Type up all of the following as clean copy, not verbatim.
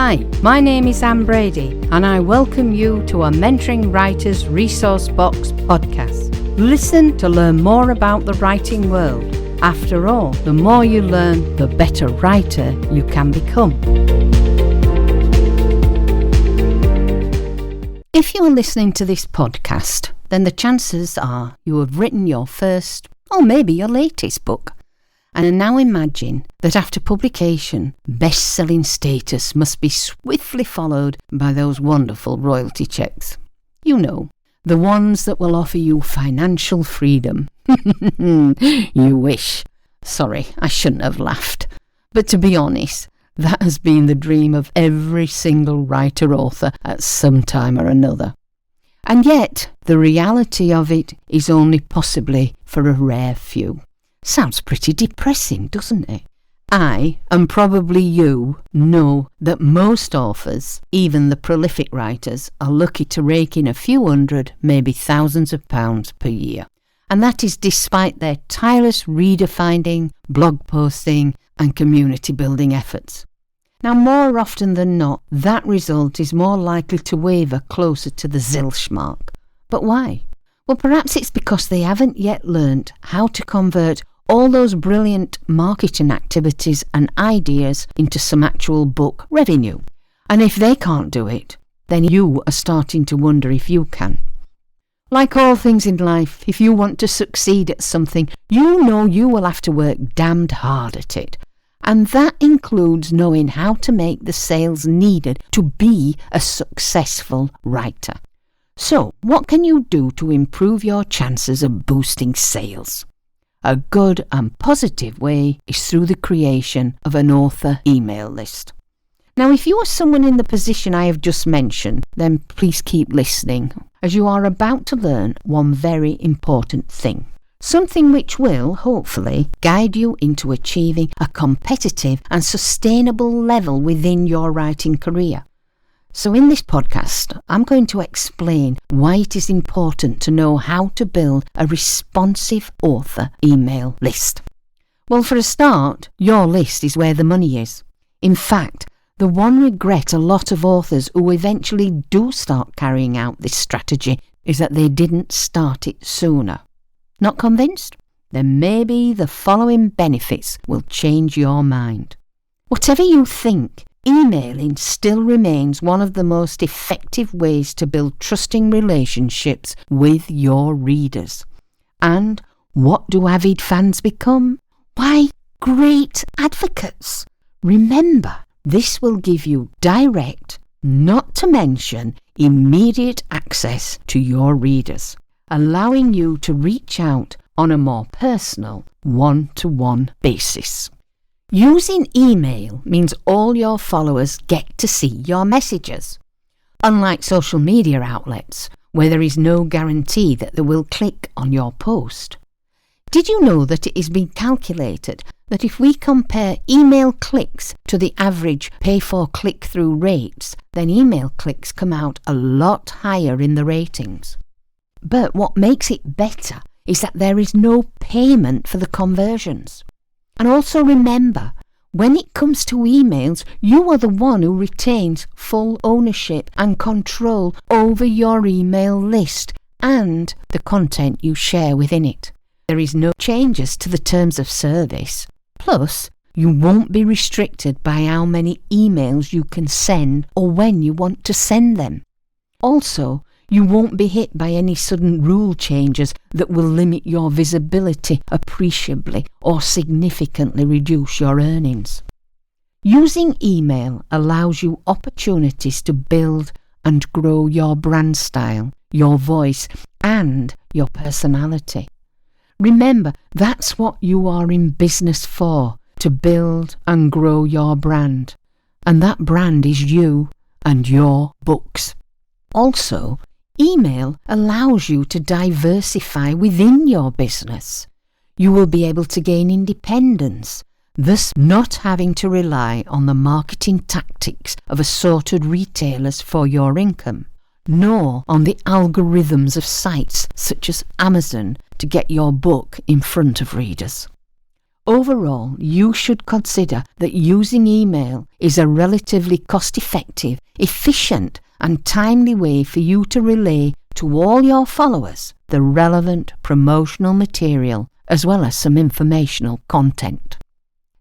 Hi, my name is Anne Brady and I welcome you to our Mentoring Writers Resource Box podcast. Listen to learn more about the writing world. After all, the more you learn, the better writer you can become. If you are listening to this podcast, then the chances are you have written your first, or maybe your latest book. And now imagine that after publication, best-selling status must be swiftly followed by those wonderful royalty checks. You know, the ones that will offer you financial freedom. You wish. Sorry, I shouldn't have laughed. But to be honest, that has been the dream of every single writer-author at some time or another. And yet, the reality of it is only possibly for a rare few. Sounds pretty depressing, doesn't it? I, and probably you, know that most authors, even the prolific writers, are lucky to rake in a few hundred, maybe thousands of pounds per year. And that is despite their tireless reader finding, blog posting and community building efforts. Now, more often than not, that result is more likely to waver closer to the zilch mark. But why? Well, perhaps it's because they haven't yet learnt how to convert all those brilliant marketing activities and ideas into some actual book revenue. And if they can't do it, then you are starting to wonder if you can. Like all things in life, if you want to succeed at something, you know you will have to work damned hard at it. And that includes knowing how to make the sales needed to be a successful writer. So, what can you do to improve your chances of boosting sales? A good and positive way is through the creation of an author email list. Now, if you are someone in the position I have just mentioned, then please keep listening, as you are about to learn one very important thing. Something which will, hopefully, guide you into achieving a competitive and sustainable level within your writing career. So in this podcast, I'm going to explain why it is important to know how to build a responsive author email list. Well, for a start, your list is where the money is. In fact, the one regret a lot of authors who eventually do start carrying out this strategy is that they didn't start it sooner. Not convinced? Then maybe the following benefits will change your mind. Whatever you think, emailing still remains one of the most effective ways to build trusting relationships with your readers. And what do avid fans become? Why, great advocates. Remember, this will give you direct, not to mention immediate access to your readers, allowing you to reach out on a more personal, one-to-one basis. Using email means all your followers get to see your messages. Unlike social media outlets, where there is no guarantee that they will click on your post. Did you know that it has been calculated that if we compare email clicks to the average pay-for-click-through rates, then email clicks come out a lot higher in the ratings? But what makes it better is that there is no payment for the conversions. And also remember, when it comes to emails, you are the one who retains full ownership and control over your email list and the content you share within it. There is no changes to the terms of service. Plus, you won't be restricted by how many emails you can send or when you want to send them. Also, you won't be hit by any sudden rule changes that will limit your visibility appreciably or significantly reduce your earnings. Using email allows you opportunities to build and grow your brand style, your voice, and your personality. Remember, that's what you are in business for, to build and grow your brand. And that brand is you and your books. Also, email allows you to diversify within your business. You will be able to gain independence, thus not having to rely on the marketing tactics of assorted retailers for your income, nor on the algorithms of sites such as Amazon to get your book in front of readers. Overall, you should consider that using email is a relatively cost-effective, efficient and timely way for you to relay to all your followers the relevant promotional material as well as some informational content.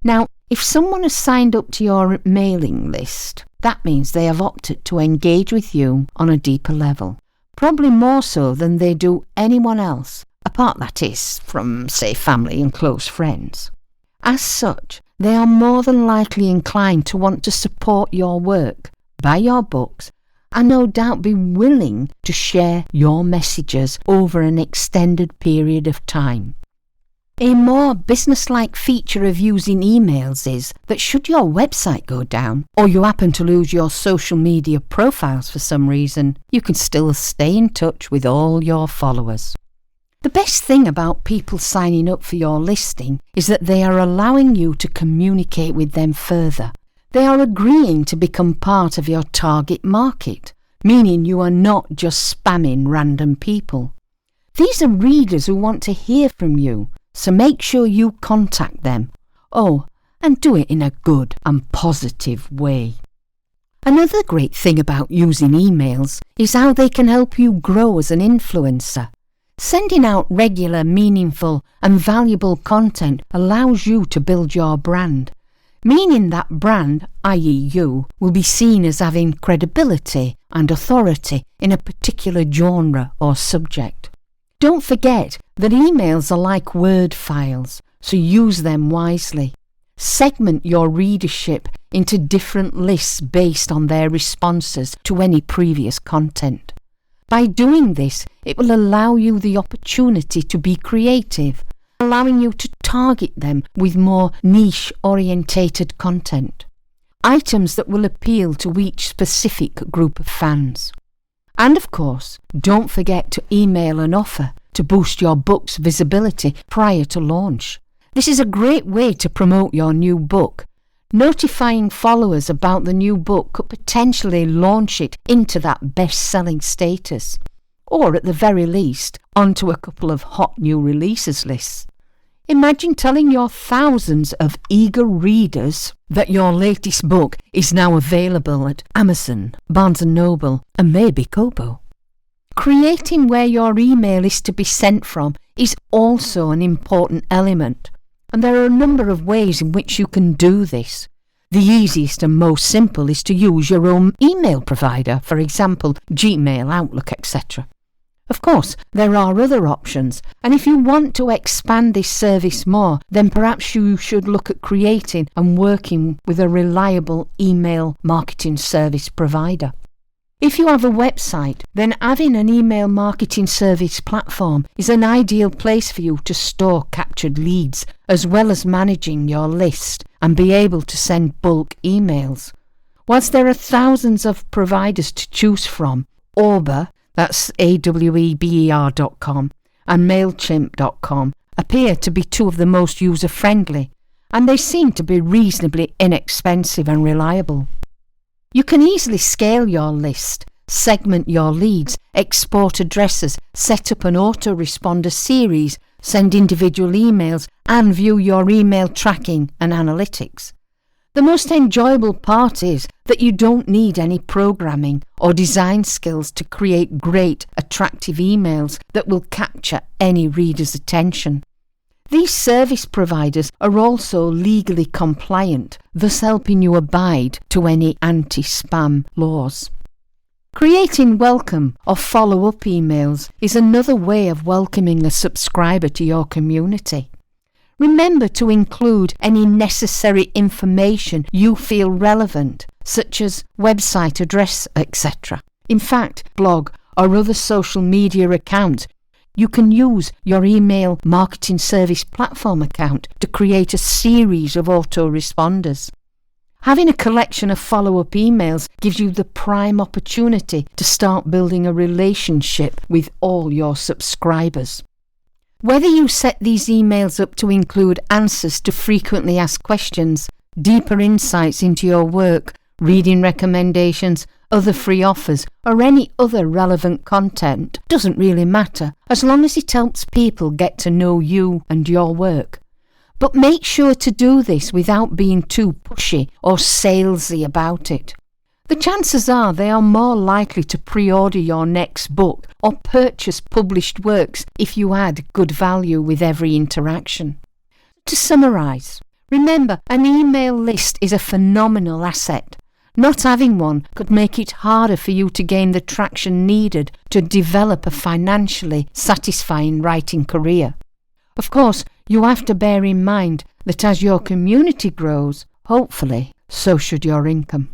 Now, if someone has signed up to your mailing list, that means they have opted to engage with you on a deeper level, probably more so than they do anyone else, apart that is from, say, family and close friends. As such, they are more than likely inclined to want to support your work, buy your books, and no doubt be willing to share your messages over an extended period of time. A more business-like feature of using emails is that should your website go down, or you happen to lose your social media profiles for some reason, you can still stay in touch with all your followers. The best thing about people signing up for your listing is that they are allowing you to communicate with them further. They are agreeing to become part of your target market, meaning you are not just spamming random people. These are readers who want to hear from you, so make sure you contact them. Oh, and do it in a good and positive way. Another great thing about using emails is how they can help you grow as an influencer. Sending out regular, meaningful and valuable content allows you to build your brand, meaning that brand, i.e. you, will be seen as having credibility and authority in a particular genre or subject. Don't forget that emails are like Word files, so use them wisely. Segment your readership into different lists based on their responses to any previous content. By doing this, it will allow you the opportunity to be creative, allowing you to target them with more niche-orientated content, items that will appeal to each specific group of fans. And of course, don't forget to email an offer to boost your book's visibility prior to launch. This is a great way to promote your new book. Notifying followers about the new book could potentially launch it into that best-selling status, or at the very least, onto a couple of hot new releases lists. Imagine telling your thousands of eager readers that your latest book is now available at Amazon, Barnes & Noble, and maybe Kobo. Creating where your email is to be sent from is also an important element, and there are a number of ways in which you can do this. The easiest and most simple is to use your own email provider, for example, Gmail, Outlook, etc. Of course, there are other options, and if you want to expand this service more, then perhaps you should look at creating and working with a reliable email marketing service provider. If you have a website, then having an email marketing service platform is an ideal place for you to store captured leads, as well as managing your list and be able to send bulk emails. Whilst there are thousands of providers to choose from, Aweber, that's aweber.com, and MailChimp.com appear to be two of the most user-friendly, and they seem to be reasonably inexpensive and reliable. You can easily scale your list, segment your leads, export addresses, set up an autoresponder series, send individual emails, and view your email tracking and analytics. The most enjoyable part is that you don't need any programming or design skills to create great, attractive emails that will capture any reader's attention. These service providers are also legally compliant, thus helping you abide to any anti-spam laws. Creating welcome or follow-up emails is another way of welcoming a subscriber to your community. Remember to include any necessary information you feel relevant, such as website address, etc. In fact, blog or other social media accounts. You can use your email marketing service platform account to create a series of autoresponders. Having a collection of follow-up emails gives you the prime opportunity to start building a relationship with all your subscribers. Whether you set these emails up to include answers to frequently asked questions, deeper insights into your work, reading recommendations, other free offers, or any other relevant content doesn't really matter, as long as it helps people get to know you and your work. But make sure to do this without being too pushy or salesy about it. The chances are they are more likely to pre-order your next book or purchase published works if you add good value with every interaction. To summarise, remember, an email list is a phenomenal asset. Not having one could make it harder for you to gain the traction needed to develop a financially satisfying writing career. Of course, you have to bear in mind that as your community grows, hopefully, so should your income.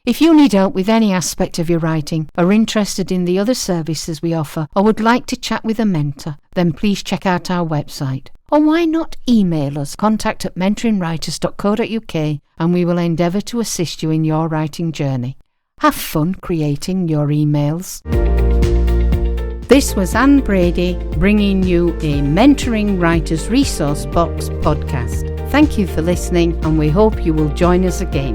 If you need help with any aspect of your writing, are interested in the other services we offer, or would like to chat with a mentor, then please check out our website. Or why not email us, contact@mentoringwriters.co.uk, and we will endeavour to assist you in your writing journey. Have fun creating your emails. This was Anne Brady bringing you a Mentoring Writers Resource Box podcast. Thank you for listening, and we hope you will join us again.